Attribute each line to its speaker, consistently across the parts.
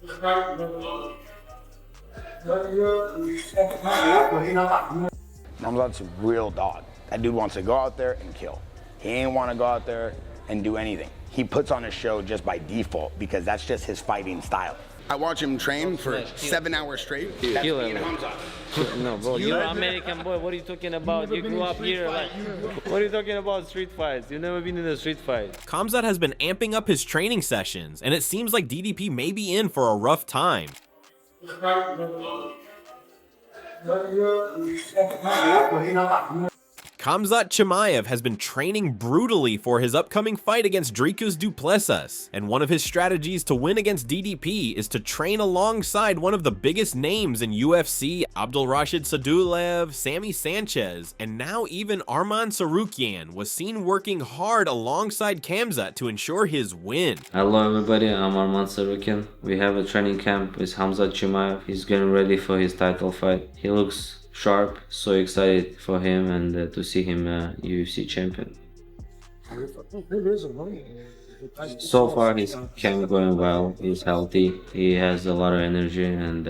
Speaker 1: Khamzat's a real dog. That dude wants to go out there and kill. He ain't want to go out there and do anything. He puts on a show just by default because that's just his fighting style. I watch him train for 7 hours straight. That's me and Khamzat.
Speaker 2: No, bro, you're an American boy. What are you talking about? You grew up here. Like, what are you talking about street fights? You've never been in a street fight.
Speaker 3: Khamzat has been amping up his training sessions, and it seems like DDP may be in for a rough time. Khamzat Chimaev has been training brutally for his upcoming fight against Dricus du Plessis, and one of his strategies to win against DDP is to train alongside one of the biggest names in UFC, Abdulrashid Sadulev, Sammy Sanchez, and now even Arman Tsarukyan was seen working hard alongside Khamzat to ensure his win.
Speaker 4: Hello everybody, I'm Arman Tsarukyan. We have a training camp with Khamzat Chimaev. He's getting ready for his title fight. He looks sharp, so excited for him and to see him UFC champion. So far his camp going well, he's healthy, he has a lot of energy, and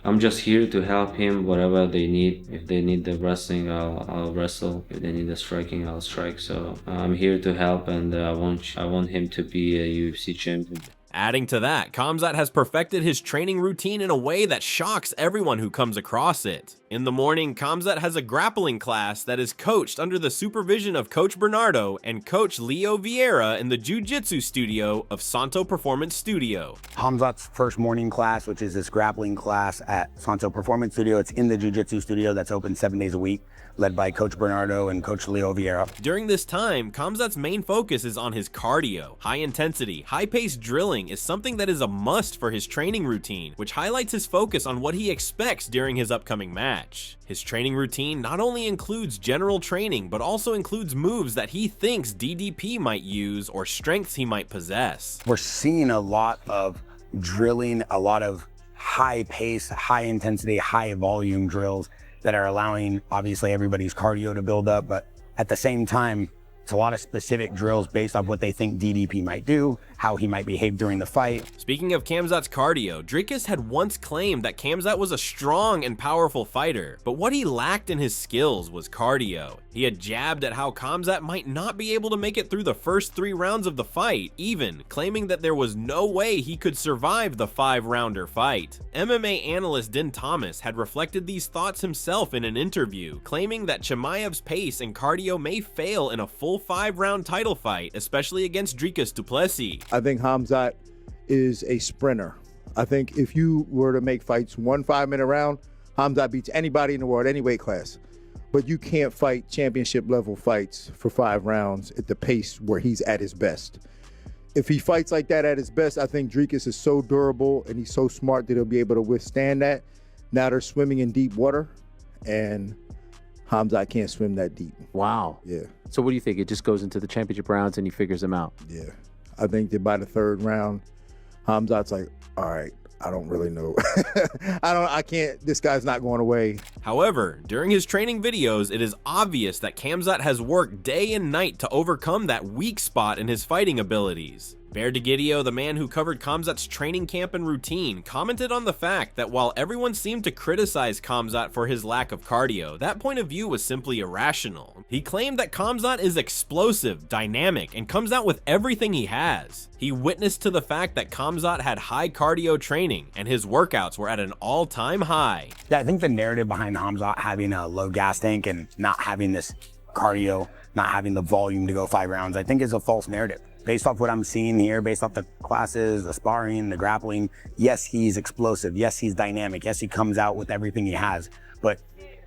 Speaker 4: I'm just here to help him whatever they need. If they need the wrestling, I'll wrestle. If they need the striking, I'll strike. So I'm here to help, and I want him to be a UFC champion.
Speaker 3: Adding to that, Khamzat has perfected his training routine in a way that shocks everyone who comes across it. In the morning, Khamzat has a grappling class that is coached under the supervision of Coach Bernardo and Coach Leo Vieira in the Jiu-Jitsu studio of Santo Performance Studio.
Speaker 1: Khamzat's first morning class, which is this grappling class at Santo Performance Studio, it's in the Jiu-Jitsu studio that's open 7 days a week, led by Coach Bernardo and Coach Leo Vieira.
Speaker 3: During this time, Khamzat's main focus is on his cardio. High intensity, high-paced drilling is something that is a must for his training routine, which highlights his focus on what he expects during his upcoming match. His training routine not only includes general training, but also includes moves that he thinks DDP might use or strengths he might possess.
Speaker 1: We're seeing a lot of drilling, a lot of high pace, high intensity, high volume drills that are allowing obviously everybody's cardio to build up, but at the same time, it's a lot of specific drills based off what they think DDP might do, how he might behave during the fight.
Speaker 3: Speaking of Khamzat's cardio, Dricus had once claimed that Khamzat was a strong and powerful fighter, but what he lacked in his skills was cardio. He had jabbed at how Khamzat might not be able to make it through the first 3 rounds of the fight, even claiming that there was no way he could survive the 5-rounder fight. MMA analyst Din Thomas had reflected these thoughts himself in an interview, claiming that Chimaev's pace and cardio may fail in a full 5-round title fight, especially against Dricus du Plessis.
Speaker 5: I think Khamzat is a sprinter. I think if you were to make fights 1 5-minute round, Khamzat beats anybody in the world, any weight class. But you can't fight championship level fights for 5 rounds at the pace where he's at his best. If he fights like that at his best, I think Dricus is so durable and he's so smart that he'll be able to withstand that. Now they're swimming in deep water, and Khamzat can't swim that deep.
Speaker 6: Wow.
Speaker 5: Yeah.
Speaker 6: So what do you think? It just goes into the championship rounds and he figures them out?
Speaker 5: Yeah. I think that by the 3rd round, Khamzat's like, all right, I don't really know. I can't, this guy's not going away.
Speaker 3: However, during his training videos, it is obvious that Khamzat has worked day and night to overcome that weak spot in his fighting abilities. Bear DeGidio, the man who covered Khamzat's training camp and routine, commented on the fact that while everyone seemed to criticize Khamzat for his lack of cardio, that point of view was simply irrational. He claimed that Khamzat is explosive, dynamic, and comes out with everything he has. He witnessed to the fact that Khamzat had high cardio training, and his workouts were at an all-time high.
Speaker 1: Yeah, I think the narrative behind Khamzat having a low gas tank and not having this cardio, not having the volume to go 5 rounds, I think is a false narrative. Based off what I'm seeing here, based off the classes, the sparring, the grappling, yes, he's explosive. Yes, he's dynamic. Yes, he comes out with everything he has. But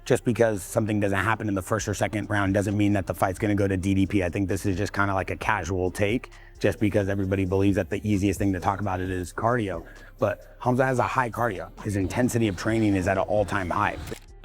Speaker 1: just because something doesn't happen in the 1st or 2nd round doesn't mean that the fight's gonna go to DDP. I think this is just kind of like a casual take, just because everybody believes that the easiest thing to talk about it is cardio. But Khamzat has a high cardio. His intensity of training is at an all-time high.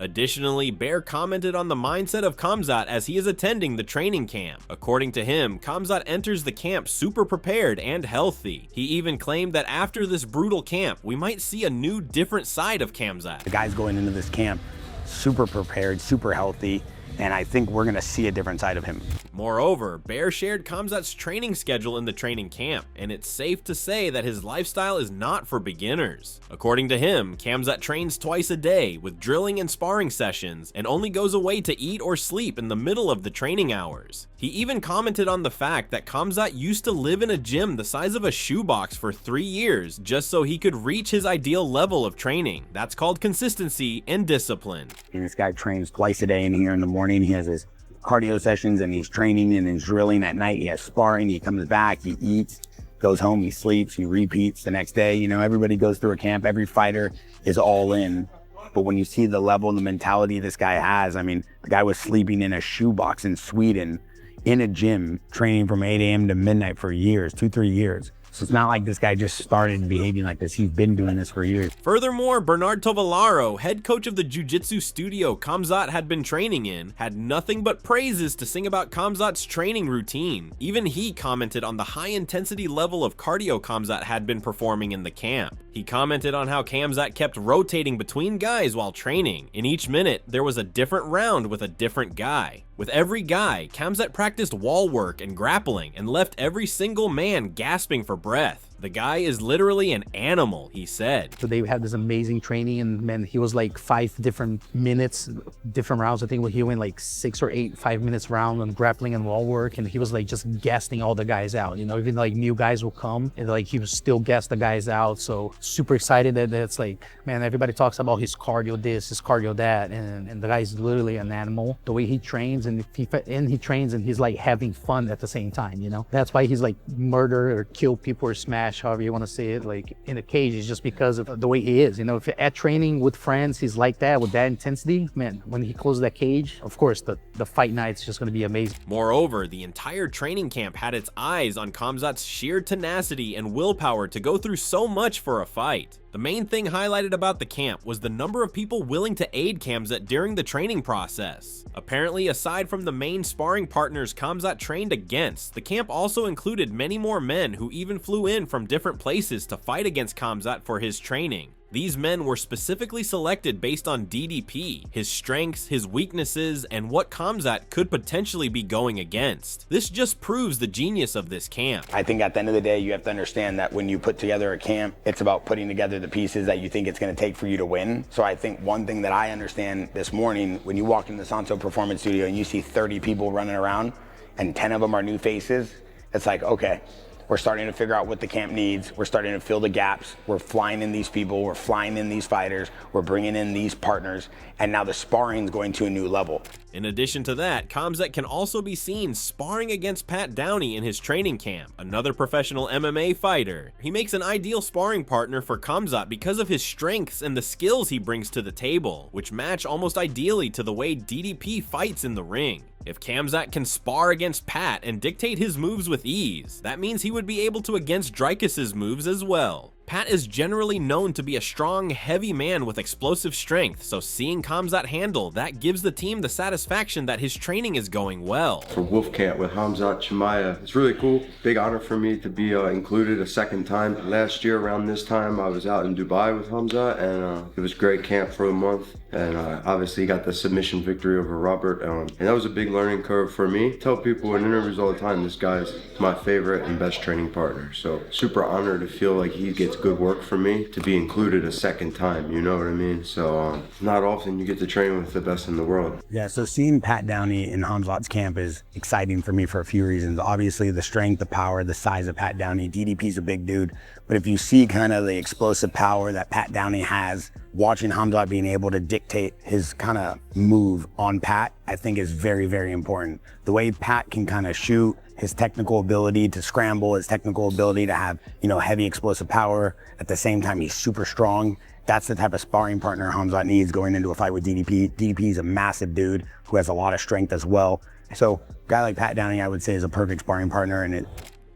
Speaker 3: Additionally, Bear commented on the mindset of Khamzat as he is attending the training camp. According to him, Khamzat enters the camp super prepared and healthy. He even claimed that after this brutal camp, we might see a new, different side of Khamzat.
Speaker 1: The guy's going into this camp super prepared, super healthy, And I think we're gonna see a different side of him.
Speaker 3: Moreover, Bear shared Khamzat's training schedule in the training camp, and it's safe to say that his lifestyle is not for beginners. According to him, Khamzat trains twice a day with drilling and sparring sessions, and only goes away to eat or sleep in the middle of the training hours. He even commented on the fact that Khamzat used to live in a gym the size of a shoebox for 3 years just so he could reach his ideal level of training. That's called consistency and discipline.
Speaker 1: And this guy trains twice a day in here in the morning. He has his cardio sessions and he's training and he's drilling at night. He has sparring, he comes back, he eats, goes home, he sleeps, he repeats the next day. You know, everybody goes through a camp, every fighter is all in. But when you see the level and the mentality this guy has, I mean, the guy was sleeping in a shoebox in Sweden, in a gym, training from 8 a.m. to midnight for years, 2-3 years. So it's not like this guy just started behaving like this. He's been doing this for years.
Speaker 3: Furthermore, Bernard Tovalaro, head coach of the jiu-jitsu studio Khamzat had been training in, had nothing but praises to sing about Khamzat's training routine. Even he commented on the high-intensity level of cardio Khamzat had been performing in the camp. He commented on how Khamzat kept rotating between guys while training. In each minute, there was a different round with a different guy. With every guy, Khamzat practiced wall work and grappling and left every single man gasping for breath. The guy is literally an animal, he said.
Speaker 7: So they had this amazing training, and man, he was like 5 different minutes, different rounds. I think he went like 6 or 8 5-minute round on grappling and wall work, and he was like just gassing all the guys out. You know, even like new guys will come, and like he was still gas the guys out. So super excited that it's like, man, everybody talks about his cardio this, his cardio that, and the guy's literally an animal. The way he trains, and he trains and he's like having fun at the same time. You know, that's why he's like murder or kill people or smash, however you want to say it, like in a cage. Is just because of the way he is. You know, if at training with friends he's like that with that intensity, man, when he closes that cage, of course the fight night's just going to be amazing.
Speaker 3: Moreover, the entire training camp had its eyes on Khamzat's sheer tenacity and willpower to go through so much for a fight. The main thing highlighted about the camp was the number of people willing to aid Khamzat during the training process. Apparently, aside from the main sparring partners Khamzat trained against, the camp also included many more men who even flew in from different places to fight against Khamzat for his training. These men were specifically selected based on DDP, his strengths, his weaknesses, and what Khamzat could potentially be going against. This just proves the genius of this camp.
Speaker 1: I think at the end of the day, you have to understand that when you put together a camp, it's about putting together the pieces that you think it's going to take for you to win. So I think one thing that I understand this morning, when you walk into the Santo Performance Studio and you see 30 people running around and 10 of them are new faces, it's like, okay, we're starting to figure out what the camp needs. We're starting to fill the gaps. We're flying in these people. We're flying in these fighters. We're bringing in these partners. And now the sparring is going to a new level.
Speaker 3: In addition to that, Khamzat can also be seen sparring against Pat Downey in his training camp, another professional MMA fighter. He makes an ideal sparring partner for Khamzat because of his strengths and the skills he brings to the table, which match almost ideally to the way DDP fights in the ring. If Khamzat can spar against Pat and dictate his moves with ease, that means he would be able to against Dreykus's moves as well. Pat is generally known to be a strong, heavy man with explosive strength, so seeing Khamzat handle that gives the team the satisfaction that his training is going well.
Speaker 8: For Wolf Camp with Khamzat Chimaev, it's really cool. Big honor for me to be included a second time. Last year around this time I was out in Dubai with Khamzat, and it was great camp for a month, and obviously got the submission victory over Robert, and that was a big learning curve for me. I tell people in interviews all the time, this guy's my favorite and best training partner, so super honored to feel like he gets good work for me to be included a second time, you know what I mean? So not often you get to train with the best in the world.
Speaker 1: Yeah, so seeing Pat Downey in Khamzat's camp is exciting for me for a few reasons. Obviously the strength, the power, the size of Pat Downey. DDP's a big dude, but if you see kind of the explosive power that Pat Downey has, watching Khamzat being able to dictate his kind of move on Pat, I think is very, very important. The way Pat can kind of shoot, his technical ability to scramble, his technical ability to have, you know, heavy explosive power. At the same time, he's super strong. That's the type of sparring partner Khamzat needs going into a fight with DDP. DDP is a massive dude who has a lot of strength as well. So a guy like Pat Downey, I would say, is a perfect sparring partner. And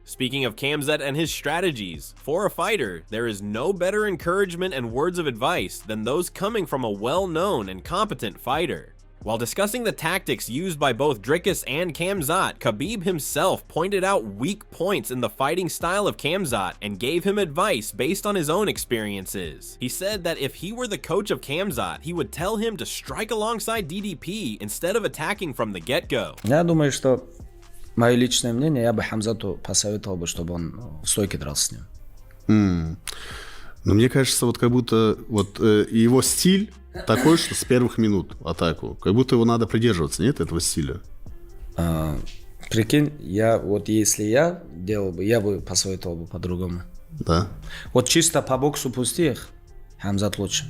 Speaker 3: Speaking of Khamzat and his strategies, for a fighter, there is no better encouragement and words of advice than those coming from a well-known and competent fighter. While discussing the tactics used by both Dricus and Khamzat, Khabib himself pointed out weak points in the fighting style of Khamzat and gave him advice based on his own experiences. He said that if he were the coach of Khamzat, he would tell him to strike alongside DDP instead of attacking from the get-go.
Speaker 9: Я думаю, что мое личное мнение, я бы Хамзату посоветовал бы, чтобы он в стойке дрался с ним.
Speaker 10: Но мне кажется, вот как будто вот его стиль такой, что с первых минут атаку. Как будто его надо придерживаться, нет, этого стиля?
Speaker 9: Прикинь, если я делал бы, я бы посоветовал бы по-другому.
Speaker 10: Да.
Speaker 9: Вот чисто по боксу пустых, Хамзат лучше.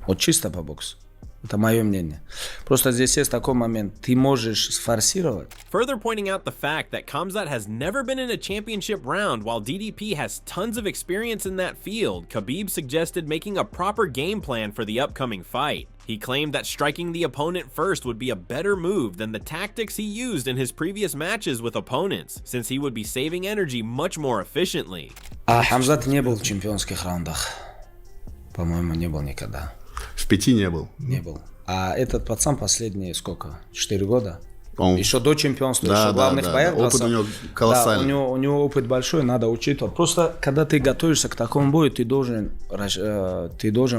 Speaker 9: Вот чисто по боксу. Это мое мнение. Просто здесь есть такой момент, ты можешь сфорсировать.
Speaker 3: Further pointing out the fact that Khamzat has never been in a championship round while DDP has tons of experience in that field, Khabib suggested making a proper game plan for the upcoming fight. He claimed that striking the opponent first would be a better move than the tactics he used in his previous matches with opponents, since he would be saving energy much more efficiently.
Speaker 9: А Хамзат не был в чемпионских раундах. По-моему, не был никогда.
Speaker 10: В 5 не был.
Speaker 9: Не был. А этот пацан последние сколько? 4 года?
Speaker 10: Он...
Speaker 9: Еще до чемпионства,
Speaker 10: да,
Speaker 9: еще в главных боях.
Speaker 10: Опыт у него колоссальный.
Speaker 9: Да, у него опыт большой, надо учитывать. Просто, когда ты готовишься к такому бою, ты должен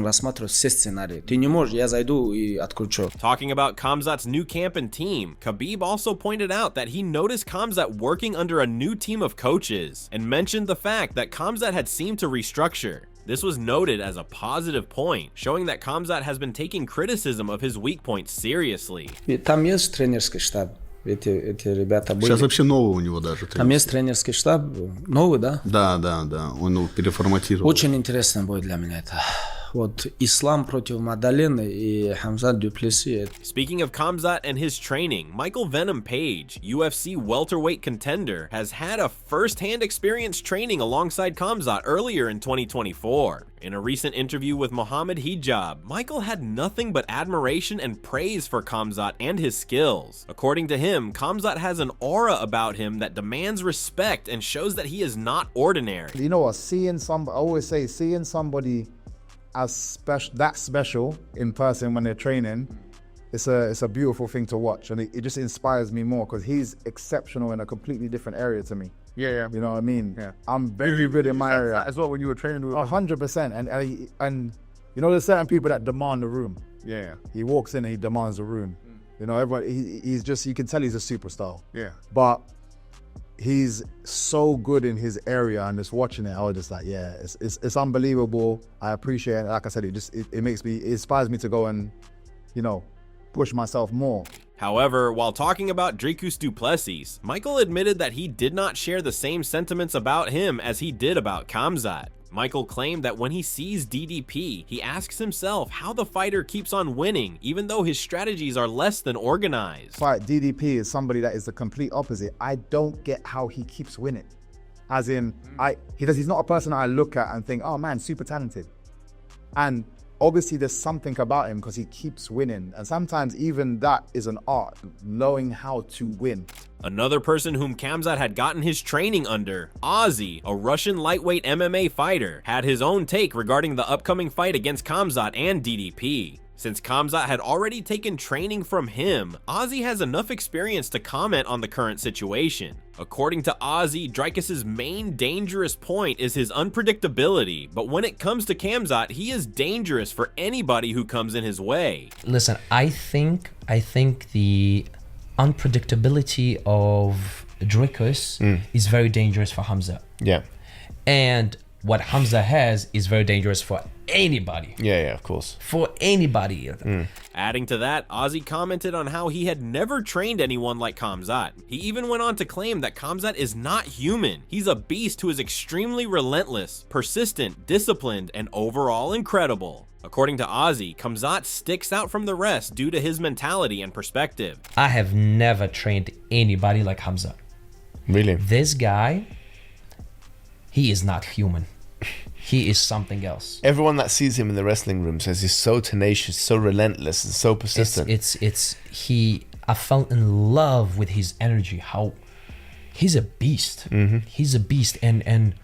Speaker 9: рассматривать все сценарии. Ты не можешь, я зайду и откручу.
Speaker 3: Talking about Khamzat's new camp and team, Khabib also pointed out that he noticed Khamzat working under a new team of coaches and mentioned the fact that Khamzat had seemed to restructure. This was noted as a positive point, showing that Khamzat has been taking criticism of his weak points seriously.
Speaker 9: Там есть тренерский штаб. Эти ребята были.
Speaker 10: Сейчас вообще новый у него даже.
Speaker 9: Там есть тренерский штаб. Новый, да?
Speaker 10: Да. Он его переформатировал.
Speaker 9: Очень интересный бой для меня это. Вот Ислам против Мадалены и Хамзат Дюплеси.
Speaker 3: Speaking of Khamzat and his training, Michael Venom Page, UFC welterweight contender, has had a first-hand experience training alongside Khamzat earlier in 2024. In a recent interview with Mohammed Hijab, Michael had nothing but admiration and praise for Khamzat and his skills. According to him, Khamzat has an aura about him that demands respect and shows that he is not ordinary.
Speaker 11: You know what, I always say, seeing somebody as special in person when they're training, it's a beautiful thing to watch, and it just inspires me more because he's exceptional in a completely different area to me.
Speaker 12: Yeah.
Speaker 11: You know what I mean?
Speaker 12: Yeah.
Speaker 11: I'm very good in my area
Speaker 12: as well. When you were training with
Speaker 11: 100%, and you know, there's certain people that demand the room.
Speaker 12: Yeah.
Speaker 11: He walks in and he demands the room. You know, everyone. He's just, you can tell he's a superstar.
Speaker 12: Yeah.
Speaker 11: But he's so good in his area, and just watching it, I was just like, yeah, it's unbelievable. I appreciate it. Like I said, it inspires me to go and, you know, push myself more.
Speaker 3: However, while talking about Dricus du Plessis, Michael admitted that he did not share the same sentiments about him as he did about Khamzat. Michael claimed that when he sees DDP, he asks himself how the fighter keeps on winning, even though his strategies are less than organized.
Speaker 11: Fight DDP is somebody that is the complete opposite. I don't get how he keeps winning. As in, he's not a person I look at and think, oh man, super talented. And obviously there's something about him because he keeps winning. And sometimes even that is an art, knowing how to win.
Speaker 3: Another person whom Khamzat had gotten his training under, Ozzy, a Russian lightweight MMA fighter, had his own take regarding the upcoming fight against Khamzat and DDP. Since Khamzat had already taken training from him, Ozzy has enough experience to comment on the current situation. According to Ozzy, Dricus' main dangerous point is his unpredictability, but when it comes to Khamzat, he is dangerous for anybody who comes in his way.
Speaker 13: Listen, I think the unpredictability of Dricus is very dangerous for Khamzat.
Speaker 14: Yeah.
Speaker 13: And what Khamzat has is very dangerous for anybody.
Speaker 14: Yeah, of course.
Speaker 13: For anybody.
Speaker 3: Adding to that, Ozzy commented on how he had never trained anyone like Khamzat. He even went on to claim that Khamzat is not human. He's a beast who is extremely relentless, persistent, disciplined, and overall incredible. According to Ozzy, Khamzat sticks out from the rest due to his mentality and perspective.
Speaker 13: I have never trained anybody like Khamzat.
Speaker 14: Really?
Speaker 13: This guy, he is not human. He is something else.
Speaker 14: Everyone that sees him in the wrestling room says he's so tenacious, so relentless, and so persistent.
Speaker 13: I fell in love with his energy. How he's a beast. He's a beast, and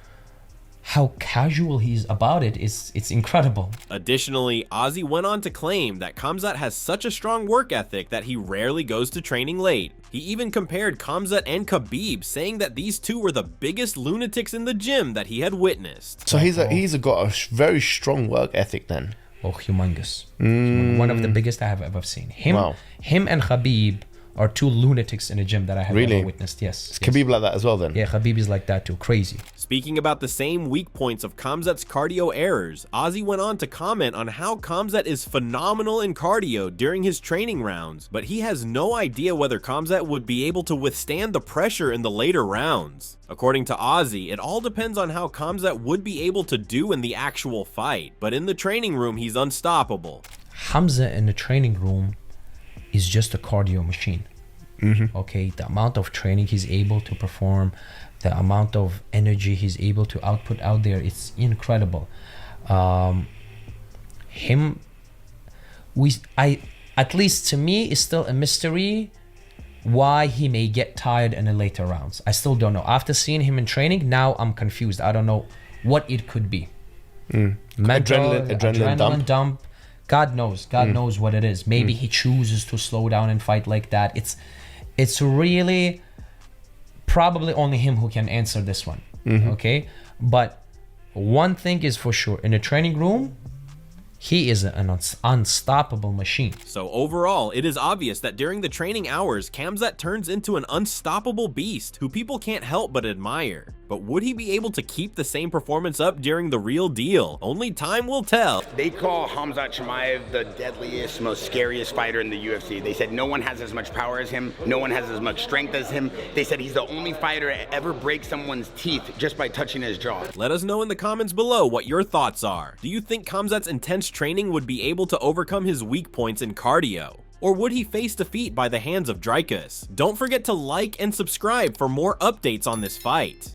Speaker 13: how casual he's about it is it's incredible.
Speaker 3: Additionally, Ozzy went on to claim that Khamzat has such a strong work ethic that he rarely goes to training late. He even compared Khamzat and Khabib, saying that these two were the biggest lunatics in the gym that he had witnessed.
Speaker 14: So he's got a very strong work ethic then.
Speaker 13: Oh, humongous. One of the biggest I have ever seen. Him and Khabib are two lunatics in a gym that I have ever witnessed. Yes.
Speaker 14: Is Khabib like that as well then?
Speaker 13: Yeah, Khabib is like that too. Crazy.
Speaker 3: Speaking about the same weak points of Khamzat's cardio errors, Ozzy went on to comment on how Khamzat is phenomenal in cardio during his training rounds, but he has no idea whether Khamzat would be able to withstand the pressure in the later rounds. According to Ozzy, it all depends on how Khamzat would be able to do in the actual fight, but in the training room, he's unstoppable.
Speaker 13: Khamzat in the training room is just a cardio machine. Okay, the amount of training he's able to perform, the amount of energy he's able to output out there, it's incredible. At least to me, it's still a mystery why he may get tired in the later rounds. I still don't know. After seeing him in training, now I'm confused. I don't know what it could be. Adrenaline dump. God knows what it is. Maybe he chooses to slow down and fight like that. It's really probably only him who can answer this one. Okay, but one thing is for sure, in the training room, he is an unstoppable machine.
Speaker 3: So overall, it is obvious that during the training hours, Khamzat turns into an unstoppable beast who people can't help but admire. But would he be able to keep the same performance up during the real deal? Only time will tell.
Speaker 1: They call Khamzat Chimaev the deadliest, most scariest fighter in the UFC. They said no one has as much power as him, no one has as much strength as him. They said he's the only fighter to ever break someone's teeth just by touching his jaw.
Speaker 3: Let us know in the comments below what your thoughts are. Do you think Khamzat's intense training would be able to overcome his weak points in cardio? Or would he face defeat by the hands of Dricus? Don't forget to like and subscribe for more updates on this fight.